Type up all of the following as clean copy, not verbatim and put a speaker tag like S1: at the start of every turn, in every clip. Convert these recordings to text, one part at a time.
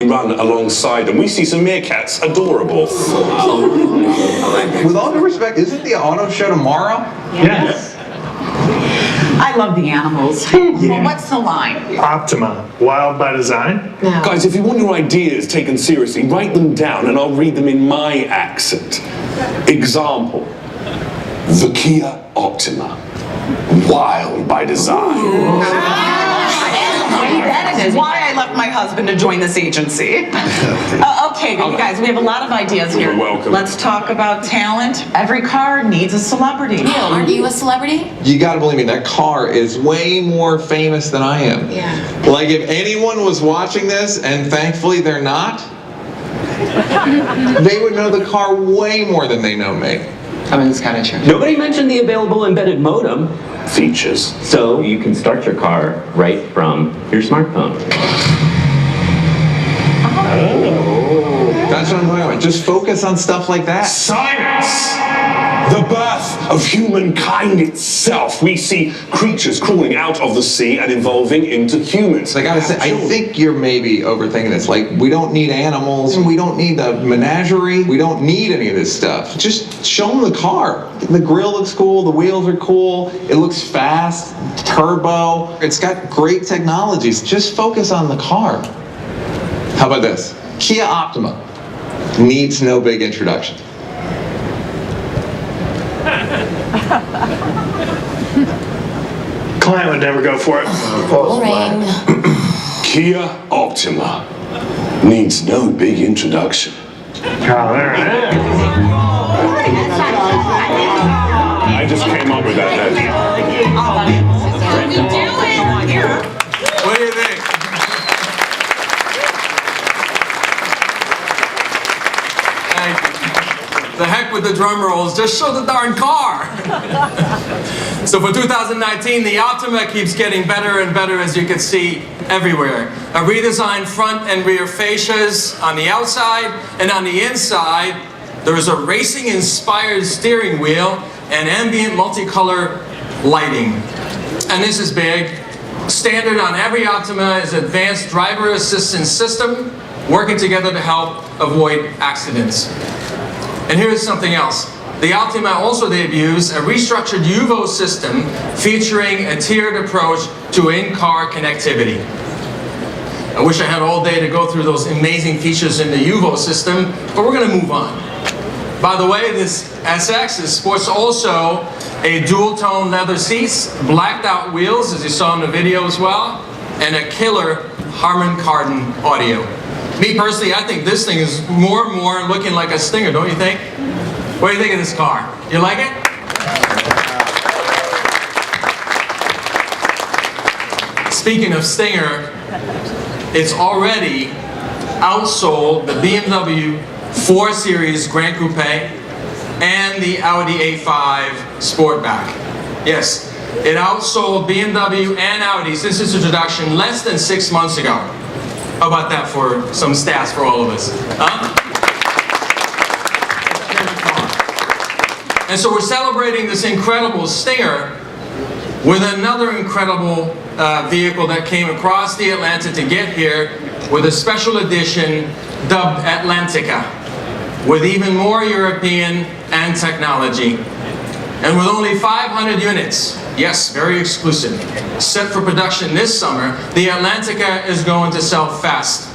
S1: run alongside them. We see some meerkats, adorable.
S2: With all due respect, isn't the auto show tomorrow?
S3: Yes.
S4: I love the animals. Well, what's the line?
S3: Optima, wild by design.
S5: No.
S1: Guys, if you want your ideas taken seriously, write them down and I'll read them in my accent. Example, the Kia Optima, wild by design.
S4: That is why I left my husband to join this agency. Okay, you guys, we have a lot of ideas here.
S1: You're welcome.
S4: Let's talk about talent. Every car needs a celebrity.
S5: Neil, aren't you a celebrity?
S2: You gotta believe me, that car is way more famous than I am.
S5: Yeah.
S2: Like, if anyone was watching this, and thankfully they're not, they would know the car way more than they know me.
S6: I mean, it's kind of true.
S7: Nobody mentioned the available embedded modem,
S1: Features.
S7: so you can start your car right from your smartphone.
S2: That's what I'm talking about. Just focus on stuff like that.
S1: Science! The birth of humankind itself. We see creatures crawling out of the sea and evolving into humans.
S2: I gotta say, I think you're maybe overthinking this. Like, we don't need animals, we don't need a menagerie, we don't need any of this stuff. Just show them the car. The grill looks cool, the wheels are cool, it looks fast, turbo, it's got great technologies. Just focus on the car. How about this? Kia Optima needs no big introduction.
S3: Client would never go for it.
S5: Boring.
S1: Kia Optima needs no big introduction.
S3: Oh, there it is.
S1: I just came up with that.
S8: What do you think? Hey, the heck with the drum rolls, just show the darn car. So for 2019, the Optima keeps getting better and better, as you can see everywhere. A redesigned front and rear fascias on the outside, and on the inside, there is a racing-inspired steering wheel and ambient multicolor lighting. And this is big. Standard on every Optima is advanced driver assistance system, working together to help avoid accidents. And here's something else. The Optima also debuts a restructured UVO system featuring a tiered approach to in-car connectivity. I wish I had all day to go through those amazing features in the UVO system, but we're gonna move on. By the way, this SX sports also a dual-tone leather seats, blacked out wheels, as you saw in the video as well, and a killer Harman Kardon audio. Me personally, I think this thing is more and more looking like a Stinger, don't you think? What do you think of this car? You like it? Speaking of Stinger, it's already outsold the BMW 4 Series Grand Coupe and the Audi A5 Sportback. Yes, it outsold BMW and Audi since its introduction less than 6 months ago. How about that for some stats for all of us? Huh? And so we're celebrating this incredible Stinger with another incredible vehicle that came across the Atlantic to get here with a special edition dubbed Atlantica, with even more European and technology. And with only 500 units, yes, very exclusive, set for production this summer, the Atlantica is going to sell fast.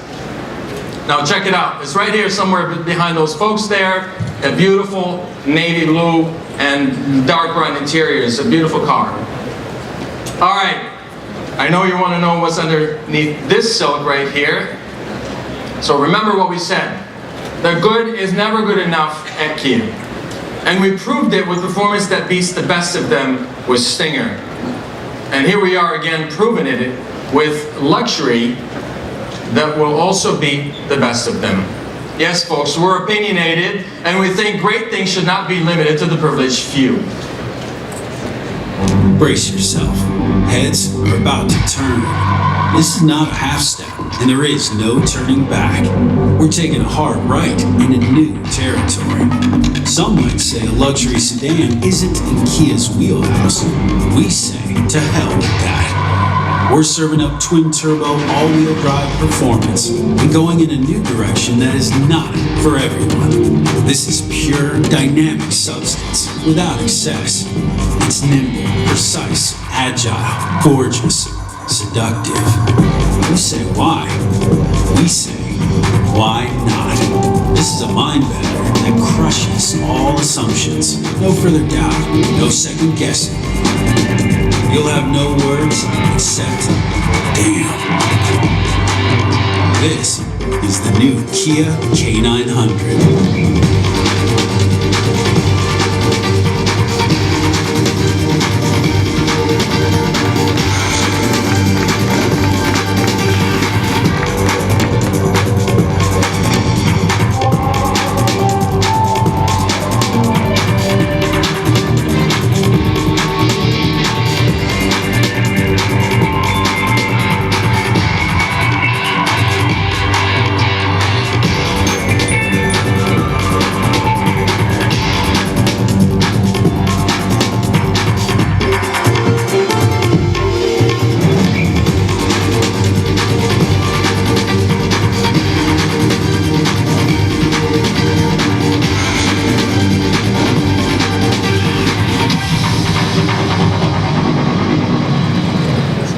S8: Now check it out. It's right here somewhere behind those folks there. A beautiful navy blue and dark brown interior. It's a beautiful car. All right. I know you want to know what's underneath this silk right here. So remember what we said. The good is never good enough at Kia. And we proved it with performance that beats the best of them with Stinger. And here we are again proving it with luxury that will also beat the best of them. Yes, folks, we're opinionated, and we think great things should not be limited to the privileged few.
S9: Brace yourself. Heads are about to turn. This is not a half step, and there is no turning back. We're taking a hard right into new territory. Some might say a luxury sedan isn't in Kia's wheelhouse. We say to hell with that. We're serving up twin-turbo, all-wheel drive performance and going in a new direction that is not for everyone. This is pure, dynamic substance without excess. It's nimble, precise, agile, gorgeous, seductive. You say why? We say, why not? This is a mind bender that crushes all assumptions. No further doubt, no second guessing. You'll have no words except damn. This is the new Kia K900.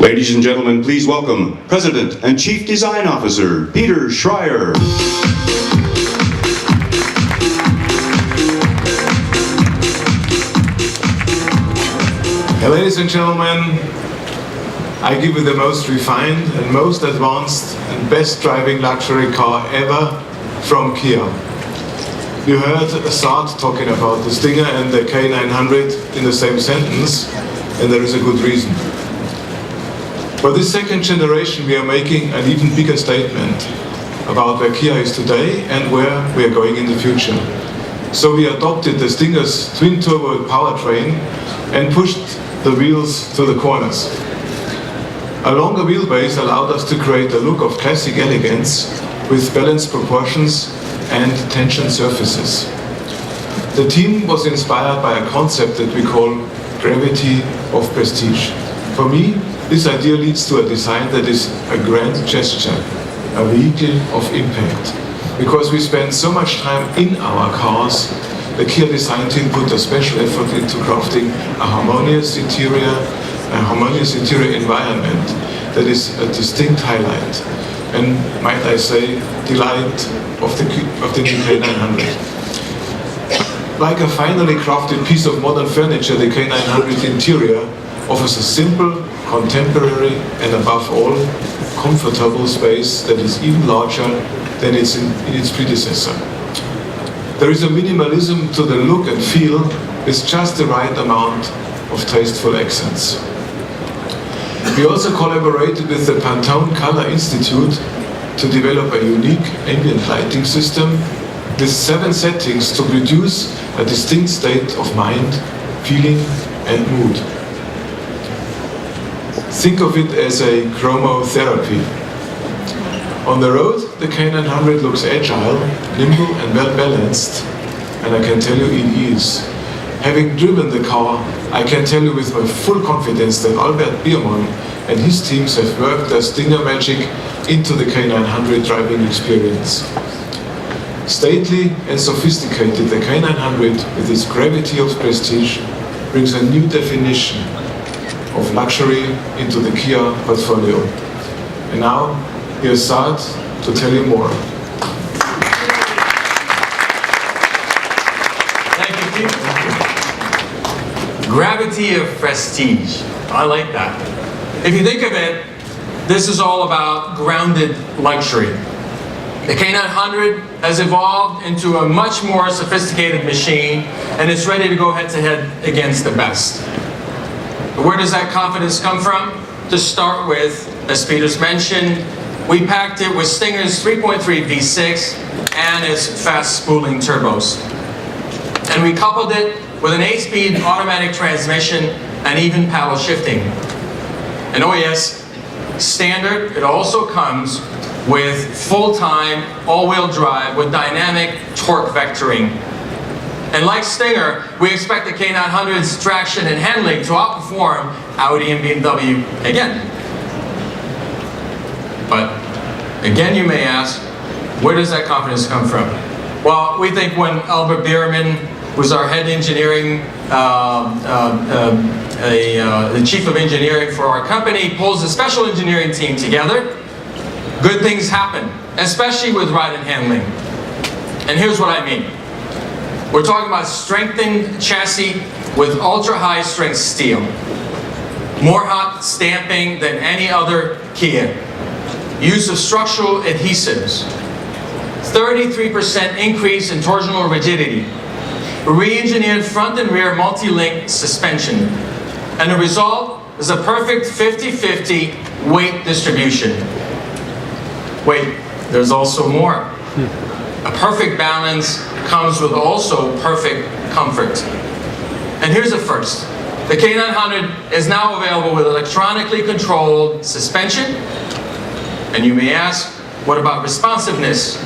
S6: Ladies and gentlemen, please welcome President and Chief Design Officer, Peter Schreier.
S10: Ladies and gentlemen, I give you the most refined and most advanced and best driving luxury car ever from Kia. You heard Saad talking about the Stinger and the K900 in the same sentence, and there is a good reason. For this second generation, we are making an even bigger statement about where Kia is today and where we are going in the future. So we adopted the Stinger's twin-turbo powertrain and pushed the wheels to the corners. A longer wheelbase allowed us to create a look of classic elegance with balanced proportions and tension surfaces. The team was inspired by a concept that we call gravity of prestige. For me, this idea leads to a design that is a grand gesture, a vehicle of impact. Because we spend so much time in our cars, the Kia design team put a special effort into crafting a harmonious interior environment that is a distinct highlight, and might I say, delight of the new K900. Like a finely crafted piece of modern furniture, the K900 interior offers a simple, contemporary, and above all, comfortable space that is even larger than in its predecessor. There is a minimalism to the look and feel with just the right amount of tasteful accents. We also collaborated with the Pantone Color Institute to develop a unique ambient lighting system with 7 settings to produce a distinct state of mind, feeling, and mood. Think of it as a chromotherapy. On the road, the K900 looks agile, nimble, and well-balanced, and I can tell you it is. Having driven the car, I can tell you with my full confidence that Albert Biermann and his teams have worked their Stinger magic into the K900 driving experience. Stately and sophisticated, the K900, with its gravity of prestige, brings a new definition of luxury into the Kia portfolio. And now, here's Saad to tell you more.
S8: Thank you, Pete. Gravity of prestige. I like that. If you think of it, this is all about grounded luxury. The K900 has evolved into a much more sophisticated machine, and it's ready to go head-to-head against the best. But where does that confidence come from? To start with, as Peter's mentioned, we packed it with Stinger's 3.3 V6 and its fast spooling turbos. And we coupled it with an 8-speed automatic transmission and even paddle shifting. And oh yes, standard, it also comes with full-time all-wheel drive with dynamic torque vectoring. And like Stinger, we expect the K900's traction and handling to outperform Audi and BMW again. But again, you may ask, where does that confidence come from? Well, we think when Albert Bierman, who's our head engineering, the chief of engineering for our company, pulls a special engineering team together, good things happen, especially with ride and handling. And here's what I mean. We're talking about strengthened chassis with ultra-high strength steel. More hot stamping than any other Kia. Use of structural adhesives. 33% increase in torsional rigidity. Re-engineered front and rear multi-link suspension. And the result is a perfect 50-50 weight distribution. Wait, there's also more. A perfect balance comes with also perfect comfort. And here's a first. The K900 is now available with electronically controlled suspension. And you may ask, what about responsiveness?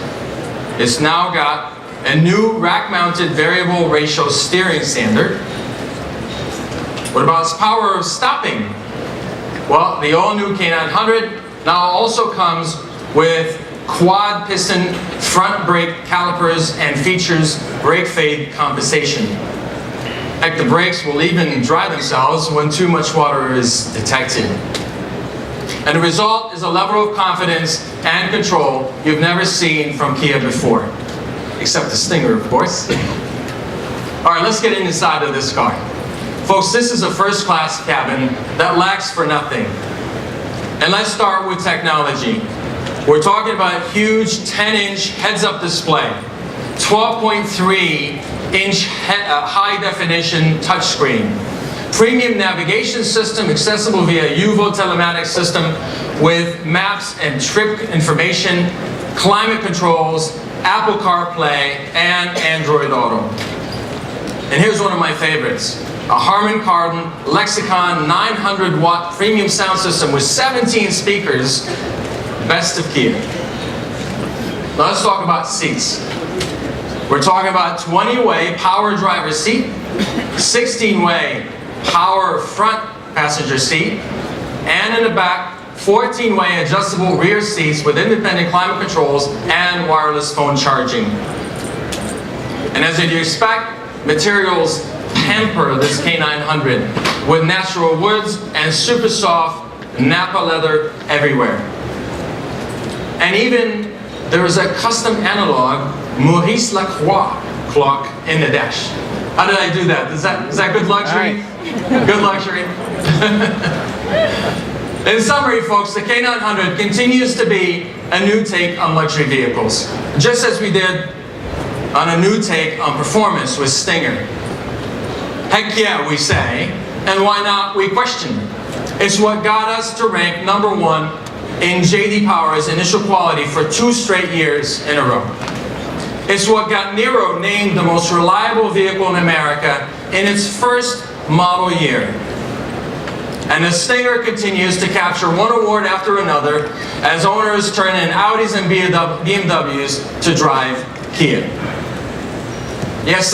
S8: It's now got a new rack-mounted variable ratio steering standard. What about its power of stopping? Well, the all-new K900 now also comes with quad piston front brake calipers and features brake fade compensation. Heck, the brakes will even dry themselves when too much water is detected. And the result is a level of confidence and control you've never seen from Kia before. Except the Stinger, of course. All right, let's get inside of this car. Folks, this is a first-class cabin that lacks for nothing. And let's start with technology. We're talking about a huge 10-inch heads-up display, 12.3-inch high-definition touchscreen, premium navigation system accessible via UVO telematics system with maps and trip information, climate controls, Apple CarPlay, and Android Auto. And here's one of my favorites. A Harman Kardon Lexicon 900-watt premium sound system with 17 speakers, best of Kia. Now let's talk about seats. We're talking about 20-way power driver seat, 16-way power front passenger seat, and in the back, 14-way adjustable rear seats with independent climate controls and wireless phone charging. And as you'd expect, materials pamper this K900 with natural woods and super soft Napa leather everywhere. And even there is a custom analog Maurice Lacroix clock in the dash. How did I do that? Is that good luxury? Nice. Good luxury. In summary, folks, the K900 continues to be a new take on luxury vehicles, just as we did on a new take on performance with Stinger. Heck yeah, we say, and why not, we question. It's what got us to rank #1 in J.D. Power's initial quality for 2 straight years in a row. It's what got Nero named the most reliable vehicle in America in its first model year. And the Stinger continues to capture one award after another as owners turn in Audis and BMWs to drive Kia. Yes,